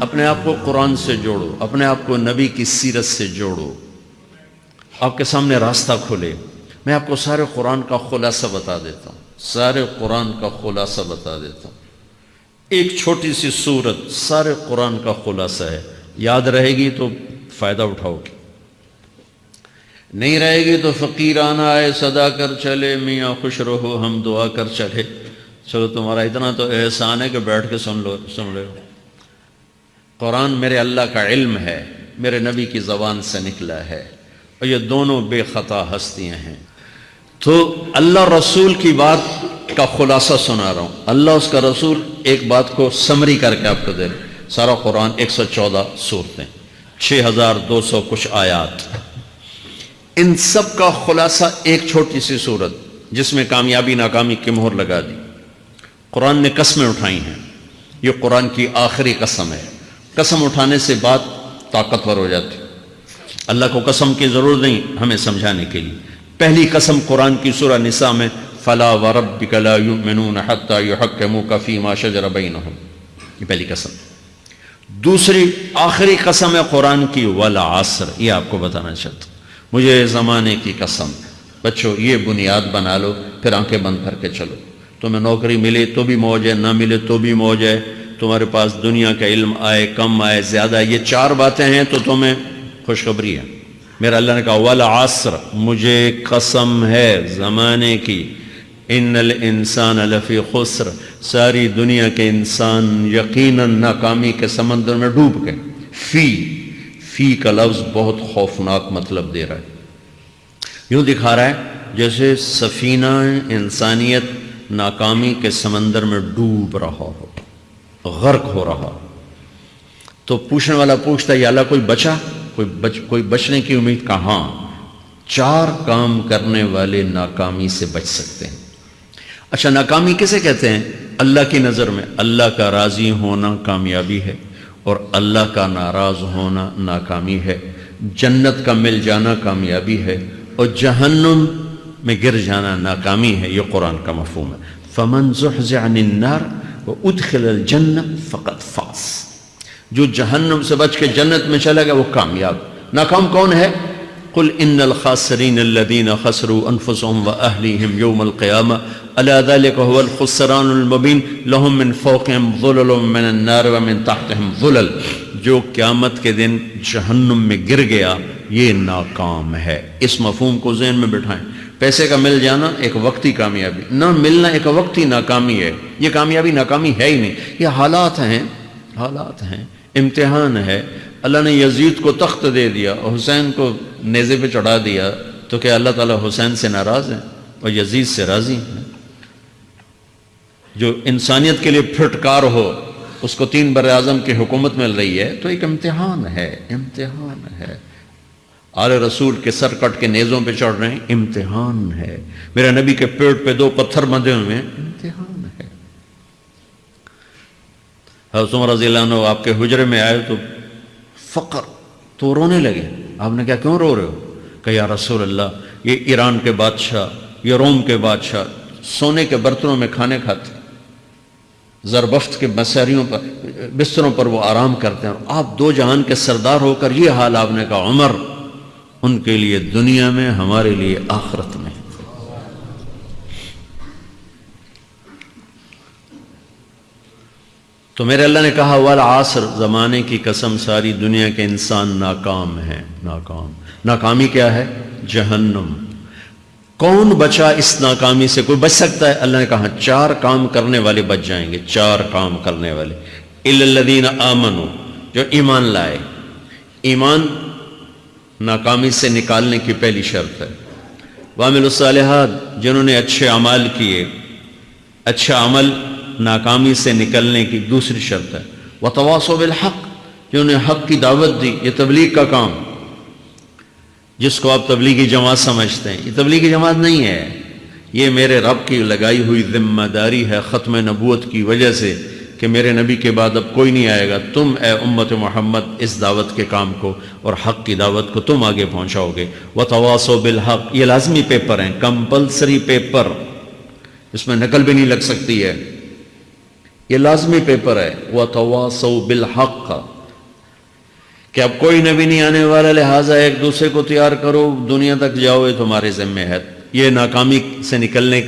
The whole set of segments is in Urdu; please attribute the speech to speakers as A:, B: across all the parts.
A: اپنے آپ کو قرآن سے جوڑو، اپنے آپ کو نبی کی سیرت سے جوڑو، آپ کے سامنے راستہ کھلے۔ میں آپ کو سارے قرآن کا خلاصہ بتا دیتا ہوں، سارے قرآن کا خلاصہ بتا دیتا ہوں۔ ایک چھوٹی سی سورت سارے قرآن کا خلاصہ ہے، یاد رہے گی تو فائدہ اٹھاؤ گی، نہیں رہے گی تو فقیرانہ آئے صدا کر چلے، میاں خوش رہو ہم دعا کر چلے۔ چلو تمہارا اتنا تو احسان ہے کہ بیٹھ کے سن لے۔ قرآن میرے اللہ کا علم ہے، میرے نبی کی زبان سے نکلا ہے، اور یہ دونوں بے خطا ہستیاں ہیں۔ تو اللہ رسول کی بات کا خلاصہ سنا رہا ہوں، اللہ اس کا رسول ایک بات کو سمری کر کے آپ کو دے رہے۔ سارا قرآن 114 سورتیں، 6200 کچھ آیات، ان سب کا خلاصہ ایک چھوٹی سی سورت جس میں کامیابی ناکامی کی مہر لگا دی۔ قرآن نے قسمیں اٹھائی ہیں، یہ قرآن کی آخری قسم ہے۔ قسم اٹھانے سے بات طاقتور ہو جاتی، اللہ کو قسم کی ضرورت نہیں ہمیں سمجھانے کے لیے۔ پہلی قسم قرآن کی سورہ نساء میں فَلَا وَرَبِّكَ لَا يُؤْمِنُونَ حَتَّى يُحَكِّمُوكَ فِي مَا شَجَرَ بَيْنَهُمْ، یہ پہلی قسم۔ دوسری آخری قسم ہے قرآن کی وَالْعَصْرِ، یہ آپ کو بتانا چاہتا ہوں، مجھے زمانے کی قسم۔ بچوں یہ بنیاد بنا لو، پھر آنکھیں بند کر کے چلو۔ تمہیں نوکری ملے تو بھی موج ہے، نہ ملے تو بھی موج ہے، تمہارے پاس دنیا کا علم آئے کم آئے زیادہ، یہ چار باتیں ہیں تو تمہیں خوشخبری ہے۔ میرا اللہ نے کہا والعصر، مجھے قسم ہے زمانے کی، ان الانسان لفی خسر، ساری دنیا کے انسان یقیناً ناکامی کے سمندر میں ڈوب گئے۔ فی کا لفظ بہت خوفناک مطلب دے رہا ہے، یوں دکھا رہا ہے جیسے سفینہ انسانیت ناکامی کے سمندر میں ڈوب رہا ہو، غرق ہو رہا۔ تو پوچھنے والا پوچھتا ہے یا اللہ کوئی بچا، کوئی بچنے کی امید؟ کہاں؟ چار کام کرنے والے ناکامی سے بچ سکتے ہیں۔ اچھا ناکامی کسے کہتے ہیں؟ اللہ کی نظر میں اللہ کا راضی ہونا کامیابی ہے، اور اللہ کا ناراض ہونا ناکامی ہے۔ جنت کا مل جانا کامیابی ہے، اور جہنم میں گر جانا ناکامی ہے۔ یہ قرآن کا مفہوم ہے۔ فَمَنْ زُحْزِحَ عَنِ النَّارِ وَأُدْخِلَ الْجَنَّةَ فَقَدْ فَازَ، جو جہنم سے بچ کے جنت میں چلا گیا وہ کامیاب۔ ناکام کون ہے؟ قُلْ إِنَّ الْخَاسِرِينَ الَّذِينَ خَسِرُوا أَنفُسَهُمْ وَأَهْلِيهِمْ يَوْمَ الْقِيَامَةِ أَلَا ذَلِكَ هُوَ الْخُسْرَانُ الْمُبِينُ لَهُم مِّن فَوْقِهِمْ ظُلَلٌ مِّنَ النَّارِ وَمِن تَحْتِهِمْ ظُلَلٌ، جو قیامت کے دن جہنم میں گر گیا یہ ناکام ہے۔ اس مفہوم کو ذہن میں بٹھائیں۔ پیسے کا مل جانا ایک وقتی کامیابی، نہ ملنا ایک وقتی ناکامی ہے۔ یہ کامیابی ناکامی ہے ہی نہیں، یہ حالات ہیں، امتحان ہے۔ اللہ نے یزید کو تخت دے دیا اور حسین کو نیزے پہ چڑھا دیا، تو کیا اللہ تعالیٰ حسین سے ناراض ہے اور یزید سے راضی ہے؟ جو انسانیت کے لیے پھٹکار ہو، اس کو 3 براعظم کی حکومت مل رہی ہے، تو ایک امتحان ہے۔ آل رسول کے سر کٹ کے نیزوں پہ چڑھ رہے ہیں، امتحان ہے۔ میرے نبی کے پیٹ پہ 2 پتھر بندھے ہوئے ہیں، امتحان ہے۔ حضرت عمر رضی اللہ عنہ آپ کے حجرے میں آئے تو فقر، تو رونے لگے۔ آپ نے کہا کیوں رو رہے ہو؟ کہ یا رسول اللہ یہ ایران کے بادشاہ، یہ روم کے بادشاہ سونے کے برتنوں میں کھانے کھاتے، زربفت کے بستروں پر وہ آرام کرتے ہیں، اور آپ 2 جہان کے سردار ہو کر یہ حال۔ آپ نے کہا عمر ان کے لیے دنیا میں، ہمارے لیے آخرت میں۔ تو میرے اللہ نے کہا والعصر، زمانے کی قسم ساری دنیا کے انسان ناکام ہیں، ناکامی کیا ہے؟ جہنم۔ کون بچا اس ناکامی سے؟ کوئی بچ سکتا ہے؟ اللہ نے کہا 4 کام کرنے والے بچ جائیں گے، 4 کام کرنے والے۔ اِلَّا الَّذِينَ آمَنُوا، جو ایمان لائے۔ ایمان ناکامی سے نکالنے کی پہلی شرط ہے۔ وَعَمِلُوا الصَّالِحَاتِ، جنہوں نے اچھے اعمال کیے، اچھا عمل ناکامی سے نکلنے کی دوسری شرط ہے۔ وَتَوَاصَوْا بِالْحَقِّ، جنہوں نے حق کی دعوت دی، یہ تبلیغ کا کام۔ جس کو آپ تبلیغی جماعت سمجھتے ہیں، یہ تبلیغی جماعت نہیں ہے، یہ میرے رب کی لگائی ہوئی ذمہ داری ہے ختم نبوت کی وجہ سے، کہ میرے نبی کے بعد اب کوئی نہیں آئے گا، تم اے امت محمد اس دعوت کے کام کو اور حق کی دعوت کو تم آگے پہنچاؤ گے۔ وَتَوَاصَوْا بِالْحَقِّ، یہ لازمی پیپر ہیں، کمپلسری پیپر، اس میں نقل بھی نہیں لگ سکتی ہے۔ یہ لازمی پیپر ہے وَتَوَاصَوْا بِالْحَقِّ کہ اب کوئی نبی نہیں آنے والا، لہٰذا ایک دوسرے کو تیار کرو، دنیا تک جاؤ، یہ تمہارے ذمہ ہے۔ یہ ناکامی سے نکلنے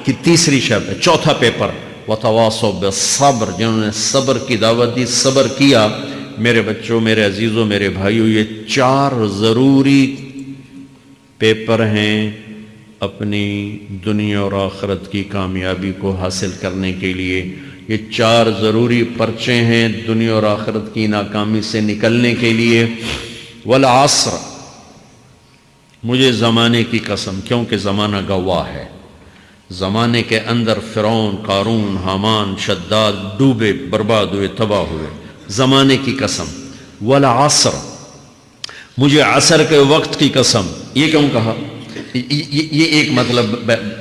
A: کی تیسری شرط ہے۔ چوتھا پیپر وَتَوَاصَوْا بِالصَّبْرِ، جنہوں نے صبر کی دعوت دی، صبر کیا۔ میرے بچوں، میرے عزیزوں، میرے بھائیوں، یہ 4 ضروری پیپر ہیں اپنی دنیا اور آخرت کی کامیابی کو حاصل کرنے کے لیے۔ یہ 4 ضروری پرچے ہیں دنیا اور آخرت کی ناکامی سے نکلنے کے لیے۔ والعصر، مجھے زمانے کی قسم، کیونکہ زمانہ گواہ ہے۔ زمانے کے اندر فرعون، قارون، حامان، شداد ڈوبے، برباد ہوئے، تباہ ہوئے۔ زمانے کی قسم۔ والعصر، مجھے عصر کے وقت کی قسم۔ یہ کیوں کہا؟ یہ ایک مطلب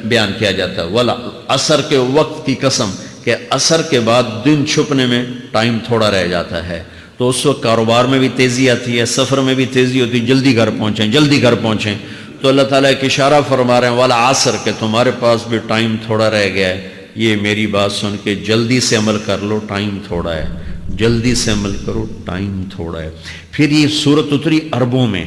A: بیان کیا جاتا ہے، والعصر کے وقت کی قسم، کہ عصر کے بعد دن چھپنے میں ٹائم تھوڑا رہ جاتا ہے، تو اس وقت کاروبار میں بھی تیزی آتی ہے، سفر میں بھی تیزی ہوتی ہے، جلدی گھر پہنچیں، جلدی گھر پہنچیں۔ تو اللہ تعالیٰ ایک اشارہ فرما رہے ہیں والعصر، کہ تمہارے پاس بھی ٹائم تھوڑا رہ گیا ہے، یہ میری بات سن کے جلدی سے عمل کر لو، ٹائم تھوڑا ہے، جلدی سے عمل کرو، ٹائم تھوڑا ہے۔ پھر یہ صورت اتری عربوں میں۔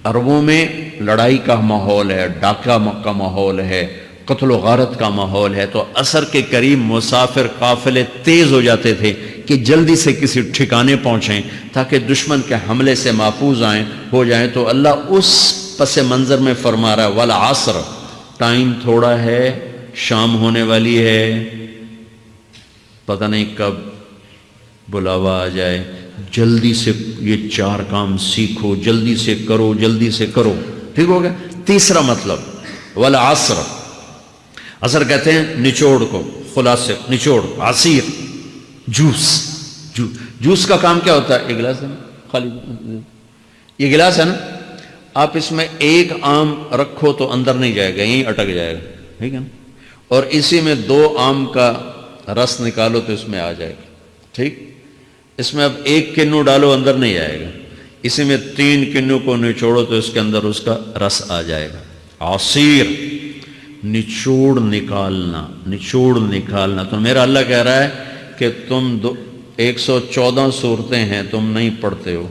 A: عربوں میں لڑائی کا ماحول ہے، ڈاکہ کا ماحول ہے، قتل و غارت کا ماحول ہے، تو عصر کے قریب مسافر قافلے تیز ہو جاتے تھے کہ جلدی سے کسی ٹھکانے پہنچیں تاکہ دشمن کے حملے سے محفوظ ہو جائیں۔ تو اللہ اس پس منظر میں فرما رہا ہے والعصر، ٹائم تھوڑا ہے، شام ہونے والی ہے، پتہ نہیں کب بلاوا آ جائے، جلدی سے یہ 4 کام سیکھو، جلدی سے کرو، جلدی سے کرو۔ ٹھیک ہو گیا؟ تیسرا مطلب والعصر، عصر کہتے ہیں نچوڑ کو، خلاصے، نچوڑ، عصیر، جوس کا کام کیا ہوتا ہے؟ یہ گلاس ہے نا، خالی یہ گلاس ہے نا، آپ اس میں ایک آم رکھو تو اندر نہیں جائے گا، یہیں اٹک جائے گا، ٹھیک ہے نا، اور اسی میں 2 آم کا رس نکالو تو اس میں آ جائے گا، ٹھیک۔ اس میں اب 1 کنو ڈالو، اندر نہیں آئے گا، اسی میں 3 کنو کو نچوڑو تو اس کے اندر اس کا رس آ جائے گا۔ عصیر، نچوڑ نکالنا، نچوڑ نکالنا۔ تو میرا اللہ کہہ رہا ہے کہ تم 114 صورتیں ہیں، تم نہیں پڑھتے ہو،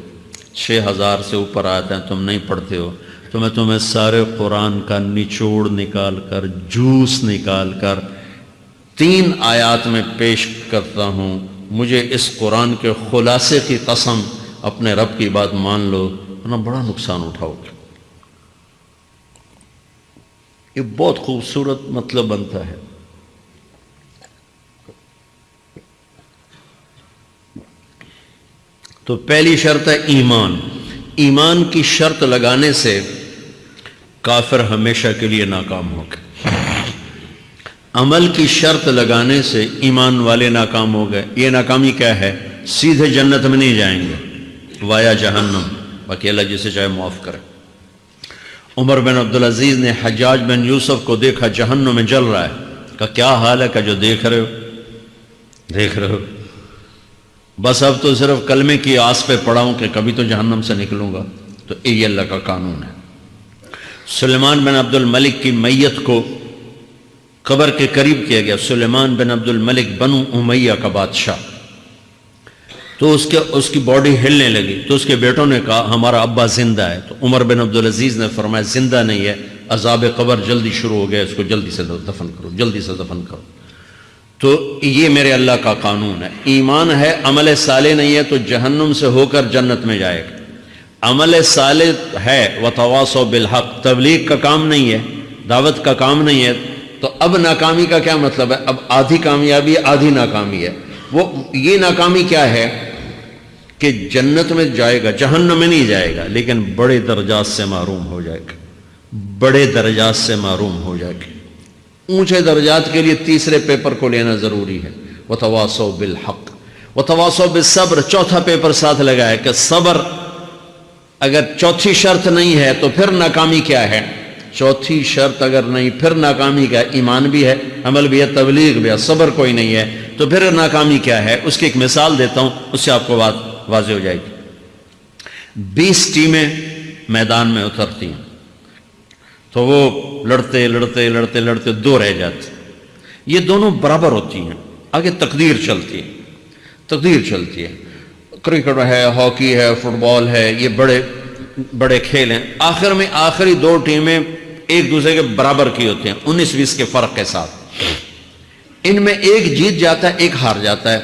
A: 6000 سے اوپر آتے ہیں، تم نہیں پڑھتے ہو، تو میں تمہیں سارے قرآن کا نچوڑ نکال کر، جوس نکال کر 3 آیات میں پیش کرتا ہوں۔ مجھے اس قرآن کے خلاصے کی قسم، اپنے رب کی بات مان لو، ورنہ بڑا نقصان اٹھاؤ گے۔ یہ بہت خوبصورت مطلب بنتا ہے۔ تو پہلی شرط ہے ایمان۔ ایمان کی شرط لگانے سے کافر ہمیشہ کے لیے ناکام ہو گئے۔ عمل کی شرط لگانے سے ایمان والے ناکام ہو گئے۔ یہ ناکامی کیا ہے؟ سیدھے جنت میں نہیں جائیں گے، وایا جہنم، باقی اللہ جسے چاہے معاف کرے۔ عمر بن عبدالعزیز نے حجاج بن یوسف کو دیکھا جہنم میں جل رہا ہے، کہا کیا حال ہے؟ کہ جو دیکھ رہے ہو، بس اب تو صرف کلمے کی آس پہ پڑا ہوں کہ کبھی تو جہنم سے نکلوں گا۔ تو یہ اللہ کا قانون ہے۔ سلیمان بن عبد الملک کی میت کو قبر کے قریب کیا گیا۔ سلیمان بن عبد الملک بنو امیہ کا بادشاہ، تو اس کی باڈی ہلنے لگی، تو اس کے بیٹوں نے کہا ہمارا ابا زندہ ہے۔ تو عمر بن عبدالعزیز نے فرمایا زندہ نہیں ہے، عذاب قبر جلدی شروع ہو گیا، اس کو جلدی سے دفن کرو، جلدی سے دفن کرو۔ تو یہ میرے اللہ کا قانون ہے۔ ایمان ہے، عمل صالح نہیں ہے تو جہنم سے ہو کر جنت میں جائے گا۔ عمل صالح ہے، وتواصوا بالحق، تبلیغ کا کام نہیں ہے، دعوت کا کام نہیں ہے، تو اب ناکامی کا کیا مطلب ہے؟ اب آدھی کامیابی آدھی ناکامی ہے۔ وہ یہ ناکامی کیا ہے کہ جنت میں جائے گا، جہنم میں نہیں جائے گا، لیکن بڑے درجات سے محروم ہو جائے گا، بڑے درجات سے محروم ہو جائے گا۔ اونچے درجات کے لیے تیسرے پیپر کو لینا ضروری ہے، وتواصوا بالحق وتواصوا بالصبر۔ چوتھا پیپر ساتھ لگا ہے کہ صبر، اگر چوتھی شرط نہیں ہے تو پھر ناکامی کیا ہے؟ چوتھی شرط اگر نہیں، پھر ناکامی کیا ہے؟ ایمان بھی ہے، عمل بھی ہے، تبلیغ بھی ہے، صبر کوئی نہیں ہے، تو پھر ناکامی کیا ہے؟ اس کی ایک مثال دیتا ہوں، اس سے آپ کو بات واضح ہو جائے گی۔ 20 ٹیمیں میدان میں اترتی ہیں، تو وہ لڑتے 2 رہ جاتے، یہ دونوں برابر ہوتی ہیں، آگے تقدیر چلتی ہے، تقدیر چلتی ہے، کرکٹ ہے، ہاکی ہے، فٹ بال ہے، یہ بڑے بڑے کھیل ہیں، آخر میں آخری دو ٹیمیں ایک دوسرے کے برابر کی ہوتی ہیں 19-20 کے فرق کے ساتھ، ان میں ایک جیت جاتا ہے ایک ہار جاتا ہے،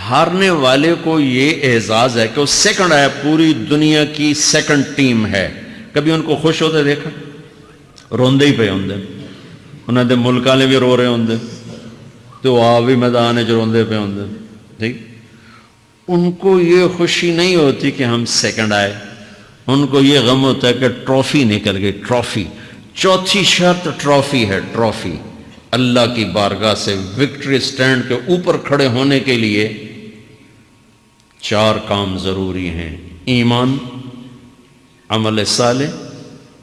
A: ہارنے والے کو یہ اعزاز ہے کہ وہ سیکنڈ ہے، پوری دنیا کی سیکنڈ ٹیم ہے، کبھی ان کو خوش ہوتے دیکھا؟ روندے ہی پہ ہوندے، انہوں نے ملک والے بھی رو رہے ہوندے تو آ بھی میدان ہے جو روندے پہ ہوندے، ٹھیک، ان کو یہ خوشی نہیں ہوتی کہ ہم سیکنڈ آئے، ان کو یہ غم ہوتا ہے کہ ٹرافی نکل گئی، ٹرافی، چوتھی شرط ٹرافی ہے، ٹرافی، اللہ کی بارگاہ سے وکٹری سٹینڈ کے اوپر کھڑے ہونے کے لیے 4 کام ضروری ہیں، ایمان، عمل صالح،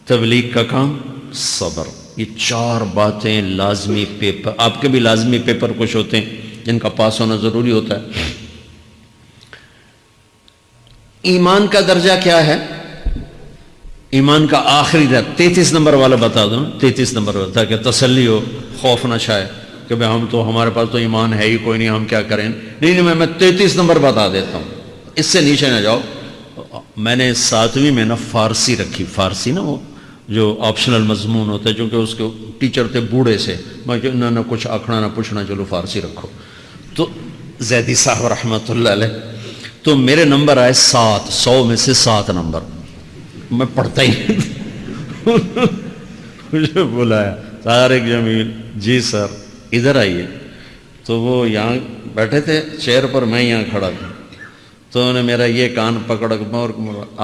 A: تبلیغ کا کام، صبر، یہ 4 باتیں لازمی پیپر، آپ کے بھی لازمی پیپر کچھ ہوتے ہیں جن کا پاس ہونا ضروری ہوتا ہے۔ ایمان کا درجہ کیا ہے؟ ایمان کا آخری درجہ 33 نمبر والا بتا دوں، 33 نمبر والا، تاکہ تسلی ہو، خوف نہ چھائے کہ بھئی ہم تو، ہمارے پاس تو ایمان ہے ہی کوئی نہیں، ہم کیا کریں، نہیں میں 33 نمبر بتا دیتا ہوں، اس سے نیچے نہ جاؤ۔ میں نے 7ویں میں نا فارسی رکھی، فارسی نا وہ جو آپشنل مضمون ہوتا ہے، چونکہ اس کے ٹیچر تھے بوڑھے سے، میں نہ کچھ آکھنا نہ پوچھنا، چلو فارسی رکھو، تو زیدی صاحب رحمۃ اللہ علیہ، تو میرے نمبر آئے 7، 100 میں سے 7 نمبر، میں پڑھتا ہی مجھے بلایا طارق جمیل، جی سر ادھر آئیے، تو وہ یہاں بیٹھے تھے چیئر پر، میں یہاں کھڑا تھا، تو انہوں نے میرا یہ کان پکڑ اور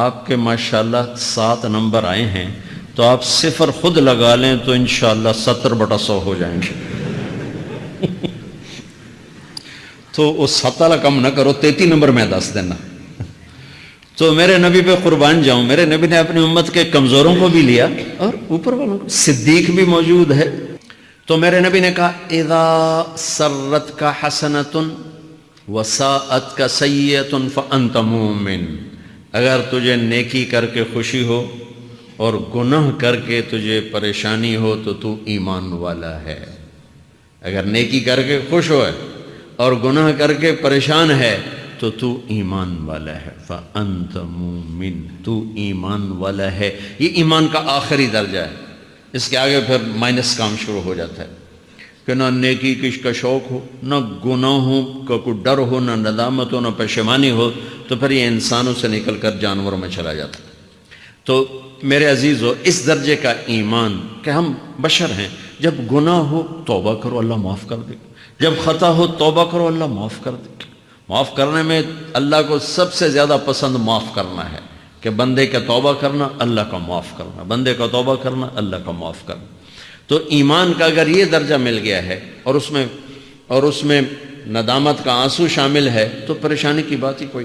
A: آپ کے ماشاءاللہ 7 نمبر آئے ہیں، تو آپ 0 خود لگا لیں تو انشاءاللہ 70/100 ہو جائیں گے تو وہ 7 والا کم نہ کرو، 33 نمبر میں 10 دینا۔ تو میرے نبی پہ قربان جاؤں، میرے نبی نے اپنی امت کے کمزوروں کو بھی لیا اور اوپر والوں کو، صدیق بھی موجود ہے، تو میرے نبی نے کہا اذا سرت کا حسنۃ وساءت کا سیئۃ فانت مومن، اگر تجھے نیکی کر کے خوشی ہو اور گناہ کر کے تجھے پریشانی ہو تو تو ایمان والا ہے، اگر نیکی کر کے خوش ہو اور گناہ کر کے پریشان ہے تو تو ایمان والا ہے، فأنت مومن، تو ایمان والا ہے۔ یہ ایمان کا آخری درجہ ہے، اس کے آگے پھر مائنس کام شروع ہو جاتا ہے کہ نہ نیکی کش کا شوق ہو، نہ گناہوں کا کوئی ڈر ہو، نہ ندامت ہو، نہ پشیمانی ہو، تو پھر یہ انسانوں سے نکل کر جانوروں میں چلا جاتا ہے۔ تو میرے عزیزو، اس درجے کا ایمان کہ ہم بشر ہیں، جب گناہ ہو توبہ کرو اللہ معاف کر دے، جب خطا ہو توبہ کرو اللہ معاف کر دے۔ معاف کرنے میں اللہ کو سب سے زیادہ پسند معاف کرنا ہے، کہ بندے کا توبہ کرنا اللہ کا معاف کرنا، بندے کا توبہ کرنا اللہ کا معاف کرنا۔ تو ایمان کا اگر یہ درجہ مل گیا ہے اور اس میں ندامت کا آنسو شامل ہے تو پریشانی کی بات ہی کوئی